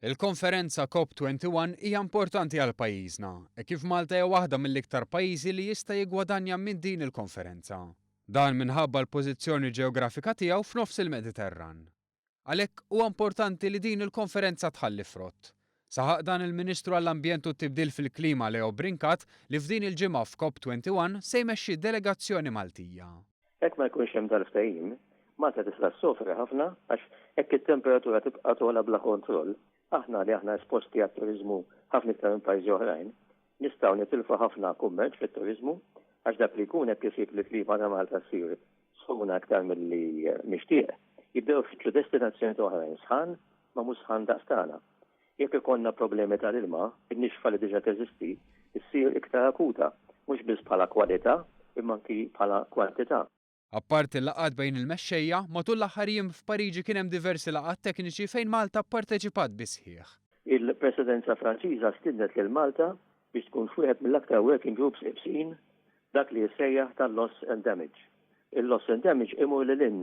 Il-konferenza COP21 hija importanti għal pajjiżna, kif Malta hija waħda mill-iktar pajjiżi li jista' jiggwadanja minn din il-konferenza. Dan minħabba l-pożizzjoni ġeografika tiegħu f'nofs il-Mediterran. Għalhekk huwa importanti li din il-konferenza tħalli frott. Saħaq dan il-Ministru għall-Ambjent u t-Tibdil fil-Klima Leo Brinkat li f'din il-ġimgħa f'COP21 se jmexxi delegazzjoni Maltija. Hekk ma jkunx hemm dal-ftehim, Malta tista' ssofri ħafna għax hekk it-temperatura tibqa' togħla bla kontroll. Aħna li aħna esposti għat-turizmu ħafna iktar minn pajjiżi oħrajn, nistgħu nitilfu ħafna kummerċ fit-turizmu għax dak li jkun hekk isib li klima ta' Malta ssir sħuna aktar milli mixtieq. Jibdew fitxu destinazzjoni oħrajn sħan ma mhux sħan daqstana. Jekk ikollna problemi tal-ilma, in-nixfa li diġà teżisti, issir iktar akuta, mhux biss bħala kwalità, imma anki bħala kwantità. Apparti l-laqgħat bejn il-mexxejja, matul l-aħħar jiem f'Pariġi kien hemm diversi laqgħat tekniċi fejn Malta pparteċipat bi sħiħ. Il-Presidenza Franċiża stidnet lil Malta biex tkun wieħed mill-aktar working groups ibsin dak li jissejjaħ tal-loss and damage. Il-loss and damage imur lil in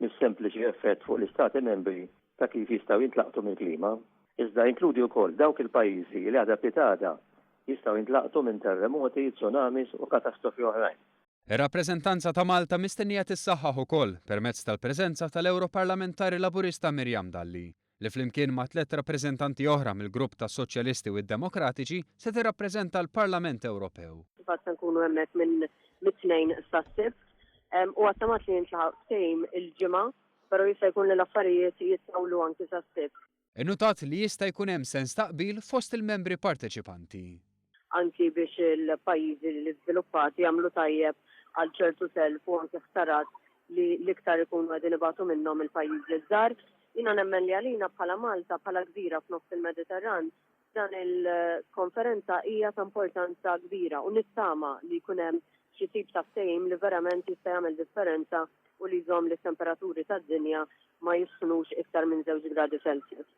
mis-sempliċi effett fuq l-Istati membri ta' kif jistgħu jintlaqtu mill-klima, iżda jinkludi wkoll dawk il-pajjiżi li għadha pitada jistgħu jintlaqtu minn terremoti, tsunamis u katastrofi oħrajn. Ir-rappreżentanza ta' Malta mistennija tissaħħaħ ukoll permezz tal-preżenza tal-Europarlamentari Laburista Mirjam Dalli, li flimkien ma' 3 rappreżentanti oħra mill-grupp tas Soċjalisti u d-Demokratiċi se tirrappreżenta l-Parlament Ewropew. Fatt nkunu hemmhekk minn mit-tnejn sas-sibt u għattamat li jintlaħaq ftehim il-ġimgħa, però jista' jkun li l-affarijiet jitawlu anki sas-sibt. Innutat li jista' jkun hemm sens taqbil fost il-membri parteċipanti. Anki biex il-pajjiżi li żviluppati jagħmlu tajjeb għal ċertu self u anke ħsarat li l-iktar ikunu għedin ibatu minnhom il-pajjiżi żgħar. Jiena nemmen li għalina bħala Malta, bħala gżira f'nofs il-Mediterran, dan il-konferenza hija ta' importanza kbira u nittama li jkun hemm xi tip ta' ftehim li verament jista' jagħmel differenza u li jżomm li temperaturi tad-dinja ma jisħnux iktar minn 2 gradi Celsius.